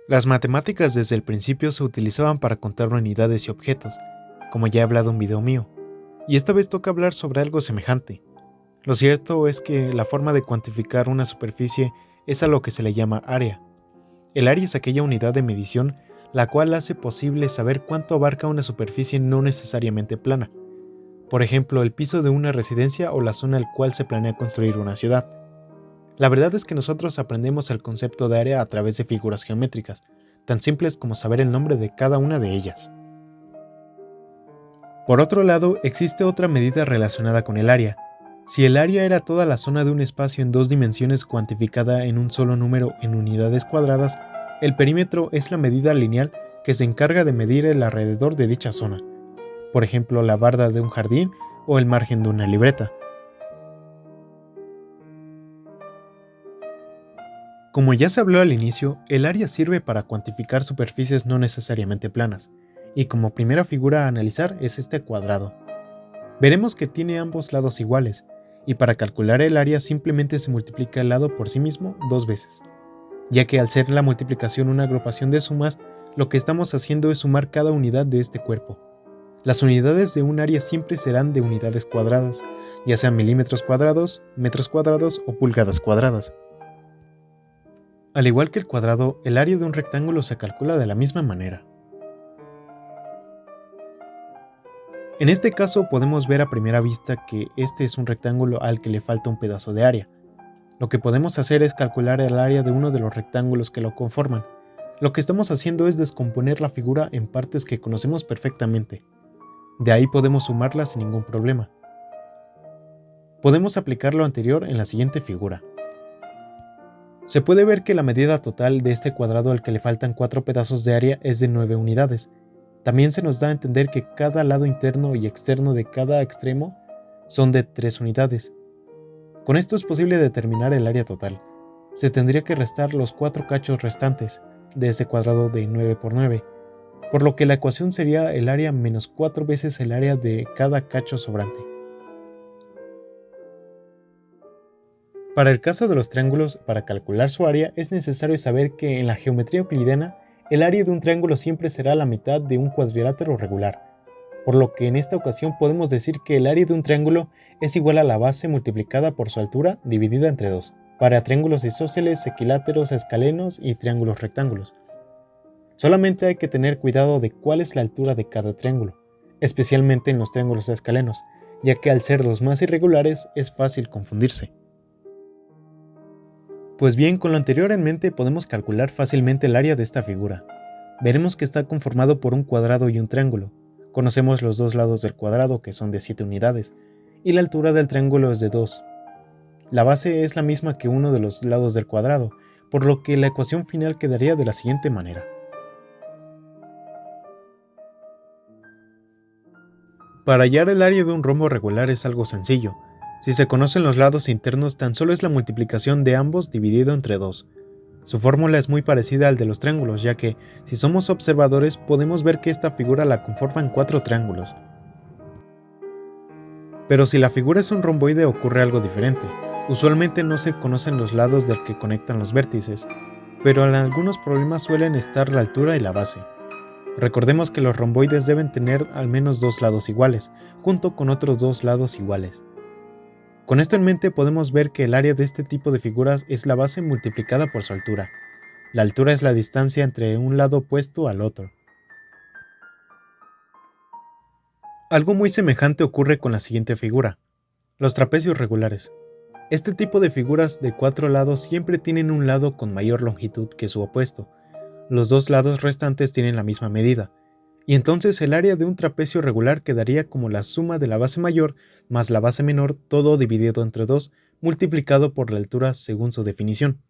Las matemáticas desde el principio se utilizaban para contar unidades y objetos, como ya he hablado en un video mío, y esta vez toca hablar sobre algo semejante. Lo cierto es que la forma de cuantificar una superficie es a lo que se le llama área. El área es aquella unidad de medición la cual hace posible saber cuánto abarca una superficie no necesariamente plana. Por ejemplo, el piso de una residencia o la zona al cual se planea construir una ciudad. La verdad es que nosotros aprendemos el concepto de área a través de figuras geométricas, tan simples como saber el nombre de cada una de ellas. Por otro lado, existe otra medida relacionada con el área. Si el área era toda la zona de un espacio en dos dimensiones cuantificada en un solo número en unidades cuadradas, el perímetro es la medida lineal que se encarga de medir el alrededor de dicha zona. Por ejemplo, la barda de un jardín o el margen de una libreta. Como ya se habló al inicio, el área sirve para cuantificar superficies no necesariamente planas, y como primera figura a analizar es este cuadrado. Veremos que tiene ambos lados iguales, y para calcular el área simplemente se multiplica el lado por sí mismo dos veces, ya que al ser la multiplicación una agrupación de sumas, lo que estamos haciendo es sumar cada unidad de este cuerpo. Las unidades de un área siempre serán de unidades cuadradas, ya sean milímetros cuadrados, metros cuadrados o pulgadas cuadradas. Al igual que el cuadrado, el área de un rectángulo se calcula de la misma manera. En este caso podemos ver a primera vista que este es un rectángulo al que le falta un pedazo de área. Lo que podemos hacer es calcular el área de uno de los rectángulos que lo conforman. Lo que estamos haciendo es descomponer la figura en partes que conocemos perfectamente. De ahí podemos sumarlas sin ningún problema. Podemos aplicar lo anterior en la siguiente figura. Se puede ver que la medida total de este cuadrado al que le faltan 4 pedazos de área es de 9 unidades. También se nos da a entender que cada lado interno y externo de cada extremo son de 3 unidades. Con esto es posible determinar el área total. Se tendría que restar los 4 cachos restantes de este cuadrado de 9 por 9, por lo que la ecuación sería el área menos 4 veces el área de cada cacho sobrante. Para el caso de los triángulos, para calcular su área es necesario saber que en la geometría euclidiana el área de un triángulo siempre será la mitad de un cuadrilátero regular, por lo que en esta ocasión podemos decir que el área de un triángulo es igual a la base multiplicada por su altura dividida entre 2, para triángulos isósceles, equiláteros, escalenos y triángulos rectángulos. Solamente hay que tener cuidado de cuál es la altura de cada triángulo, especialmente en los triángulos escalenos, ya que al ser los más irregulares es fácil confundirse. Pues bien, con lo anterior en mente podemos calcular fácilmente el área de esta figura. Veremos que está conformado por un cuadrado y un triángulo. Conocemos los dos lados del cuadrado, que son de 7 unidades, y la altura del triángulo es de 2. La base es la misma que uno de los lados del cuadrado, por lo que la ecuación final quedaría de la siguiente manera. Para hallar el área de un rombo regular es algo sencillo. Si se conocen los lados internos, tan solo es la multiplicación de ambos dividido entre 2. Su fórmula es muy parecida al de los triángulos, ya que, si somos observadores, podemos ver que esta figura la conforman 4 triángulos. Pero si la figura es un romboide ocurre algo diferente. Usualmente no se conocen los lados del que conectan los vértices, pero en algunos problemas suelen estar la altura y la base. Recordemos que los romboides deben tener al menos 2 lados iguales, junto con otros 2 lados iguales. Con esto en mente podemos ver que el área de este tipo de figuras es la base multiplicada por su altura. La altura es la distancia entre un lado opuesto al otro. Algo muy semejante ocurre con la siguiente figura, los trapecios regulares. Este tipo de figuras de 4 lados siempre tienen un lado con mayor longitud que su opuesto. Los 2 lados restantes tienen la misma medida, y entonces el área de un trapecio regular quedaría como la suma de la base mayor más la base menor, todo dividido entre 2, multiplicado por la altura según su definición.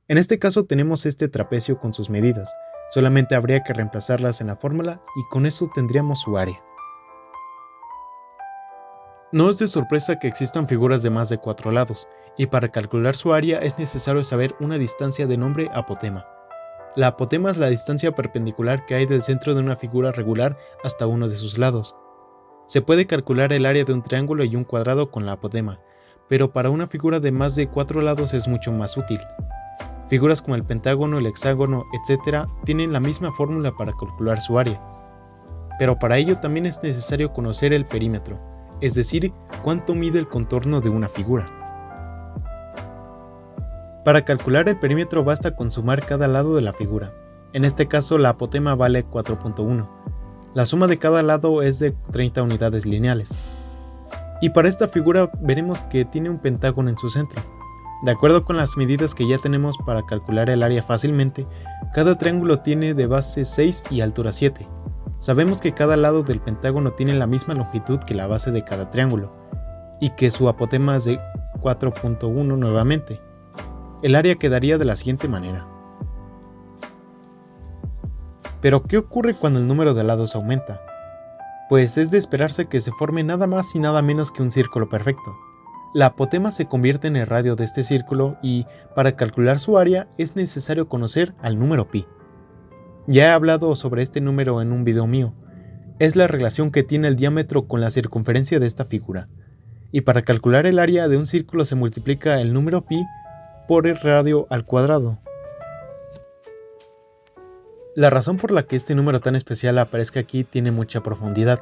En este caso tenemos este trapecio con sus medidas, solamente habría que reemplazarlas en la fórmula y con eso tendríamos su área. No es de sorpresa que existan figuras de más de 4 lados, y para calcular su área es necesario saber una distancia de nombre apotema. La apotema es la distancia perpendicular que hay del centro de una figura regular hasta uno de sus lados. Se puede calcular el área de un triángulo y un cuadrado con la apotema, pero para una figura de más de 4 lados es mucho más útil. Figuras como el pentágono, el hexágono, etc. tienen la misma fórmula para calcular su área. Pero para ello también es necesario conocer el perímetro, es decir, cuánto mide el contorno de una figura. Para calcular el perímetro basta con sumar cada lado de la figura. En este caso la apotema vale 4.1. La suma de cada lado es de 30 unidades lineales. Y para esta figura veremos que tiene un pentágono en su centro. De acuerdo con las medidas que ya tenemos para calcular el área fácilmente, cada triángulo tiene de base 6 y altura 7. Sabemos que cada lado del pentágono tiene la misma longitud que la base de cada triángulo, y que su apotema es de 4.1 nuevamente. El área quedaría de la siguiente manera. Pero ¿qué ocurre cuando el número de lados aumenta? Pues es de esperarse que se forme nada más y nada menos que un círculo perfecto. La apotema se convierte en el radio de este círculo y, para calcular su área, es necesario conocer al número pi. Ya he hablado sobre este número en un video mío. Es la relación que tiene el diámetro con la circunferencia de esta figura. Y para calcular el área de un círculo se multiplica el número pi por el radio al cuadrado. La razón por la que este número tan especial aparezca aquí tiene mucha profundidad.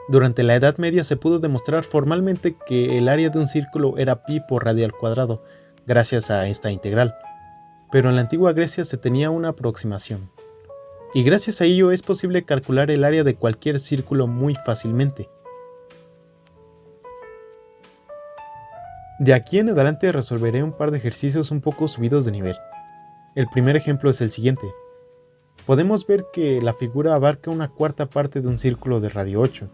Durante la Edad Media se pudo demostrar formalmente que el área de un círculo era pi por radio al cuadrado, gracias a esta integral. Pero en la antigua Grecia se tenía una aproximación. Y gracias a ello es posible calcular el área de cualquier círculo muy fácilmente. De aquí en adelante resolveré un par de ejercicios un poco subidos de nivel. El primer ejemplo es el siguiente. Podemos ver que la figura abarca una cuarta parte de un círculo de radio 8.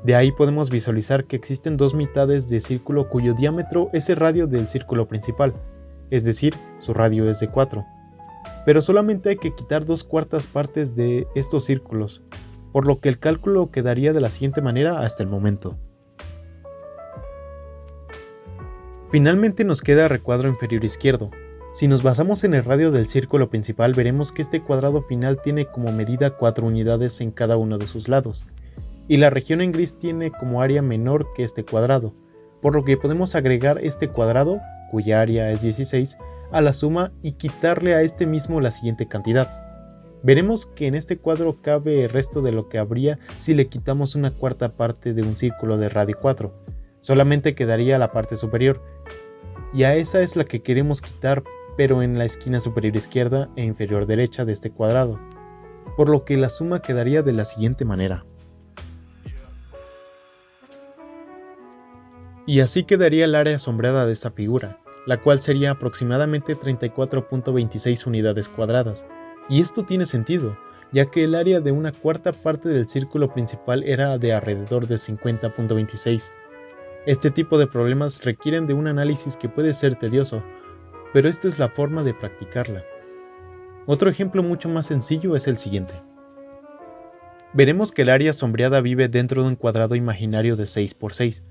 De ahí podemos visualizar que existen dos mitades de círculo cuyo diámetro es el radio del círculo principal, es decir, su radio es de 4. Pero solamente hay que quitar dos cuartas partes de estos círculos, por lo que el cálculo quedaría de la siguiente manera hasta el momento. Finalmente nos queda el recuadro inferior izquierdo. Si nos basamos en el radio del círculo principal, veremos que este cuadrado final tiene como medida 4 unidades en cada uno de sus lados, y la región en gris tiene como área menor que este cuadrado, por lo que podemos agregar este cuadrado, cuya área es 16, a la suma y quitarle a este mismo la siguiente cantidad. Veremos que en este cuadro cabe el resto de lo que habría si le quitamos una cuarta parte de un círculo de radio 4. Solamente quedaría la parte superior, y a esa es la que queremos quitar, pero en la esquina superior izquierda e inferior derecha de este cuadrado, por lo que la suma quedaría de la siguiente manera. Y así quedaría el área sombreada de esta figura, la cual sería aproximadamente 34.26 unidades cuadradas. Y esto tiene sentido, ya que el área de una cuarta parte del círculo principal era de alrededor de 50.26. Este tipo de problemas requieren de un análisis que puede ser tedioso, pero esta es la forma de practicarla. Otro ejemplo mucho más sencillo es el siguiente. Veremos que el área sombreada vive dentro de un cuadrado imaginario de 6 por 6.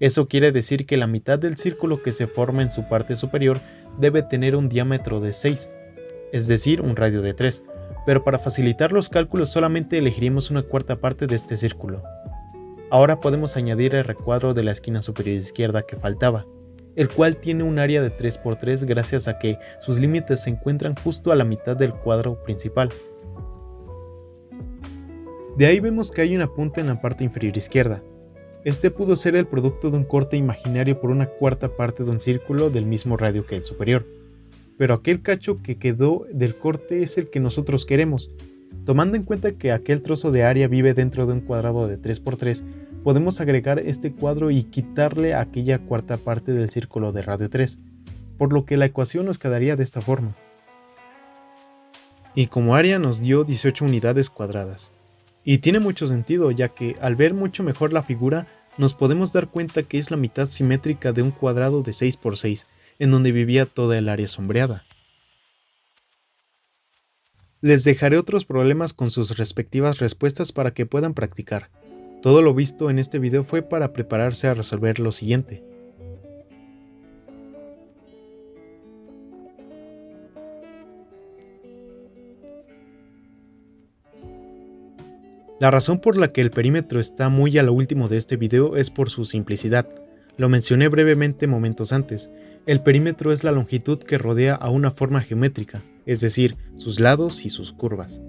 Eso quiere decir que la mitad del círculo que se forma en su parte superior debe tener un diámetro de 6, es decir, un radio de 3, pero para facilitar los cálculos solamente elegiremos una cuarta parte de este círculo. Ahora podemos añadir el recuadro de la esquina superior izquierda que faltaba, el cual tiene un área de 3 por 3 gracias a que sus límites se encuentran justo a la mitad del cuadro principal. De ahí vemos que hay una punta en la parte inferior izquierda. Este pudo ser el producto de un corte imaginario por una cuarta parte de un círculo del mismo radio que el superior. Pero aquel cacho que quedó del corte es el que nosotros queremos. Tomando en cuenta que aquel trozo de área vive dentro de un cuadrado de 3 por 3, podemos agregar este cuadro y quitarle aquella cuarta parte del círculo de radio 3, por lo que la ecuación nos quedaría de esta forma. Y como área nos dio 18 unidades cuadradas. Y tiene mucho sentido, ya que al ver mucho mejor la figura, nos podemos dar cuenta que es la mitad simétrica de un cuadrado de 6 por 6, en donde vivía toda el área sombreada. Les dejaré otros problemas con sus respectivas respuestas para que puedan practicar. Todo lo visto en este video fue para prepararse a resolver lo siguiente. La razón por la que el perímetro está muy a lo último de este video es por su simplicidad. Lo mencioné brevemente momentos antes. El perímetro es la longitud que rodea a una forma geométrica, es decir, sus lados y sus curvas.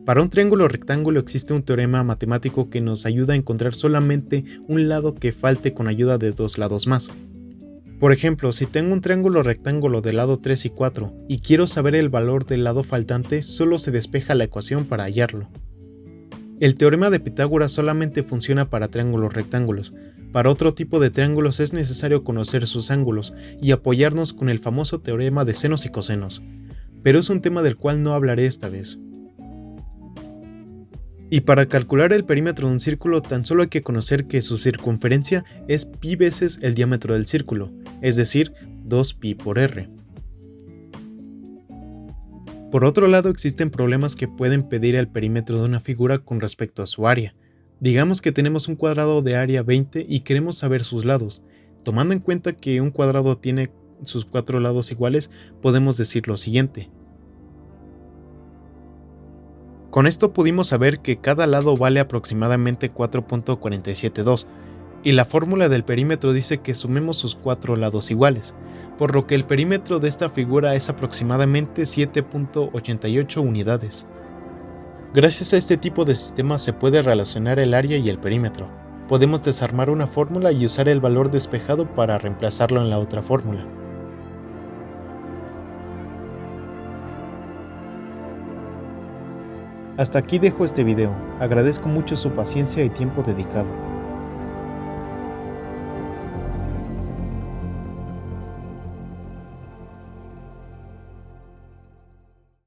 Para un triángulo rectángulo existe un teorema matemático que nos ayuda a encontrar solamente un lado que falte con ayuda de dos lados más. Por ejemplo, si tengo un triángulo rectángulo del lado 3 y 4 y quiero saber el valor del lado faltante, solo se despeja la ecuación para hallarlo. El teorema de Pitágoras solamente funciona para triángulos rectángulos. Para otro tipo de triángulos es necesario conocer sus ángulos y apoyarnos con el famoso teorema de senos y cosenos, pero es un tema del cual no hablaré esta vez. Y para calcular el perímetro de un círculo tan solo hay que conocer que su circunferencia es pi veces el diámetro del círculo, es decir, 2pi por r. Por otro lado, existen problemas que pueden pedir el perímetro de una figura con respecto a su área. Digamos que tenemos un cuadrado de área 20 y queremos saber sus lados. Tomando en cuenta que un cuadrado tiene sus 4 lados iguales, podemos decir lo siguiente. Con esto pudimos saber que cada lado vale aproximadamente 4.472, y la fórmula del perímetro dice que sumemos sus 4 lados iguales, por lo que el perímetro de esta figura es aproximadamente 7.88 unidades. Gracias a este tipo de sistemas se puede relacionar el área y el perímetro. Podemos desarmar una fórmula y usar el valor despejado para reemplazarlo en la otra fórmula. Hasta aquí dejo este video, agradezco mucho su paciencia y tiempo dedicado.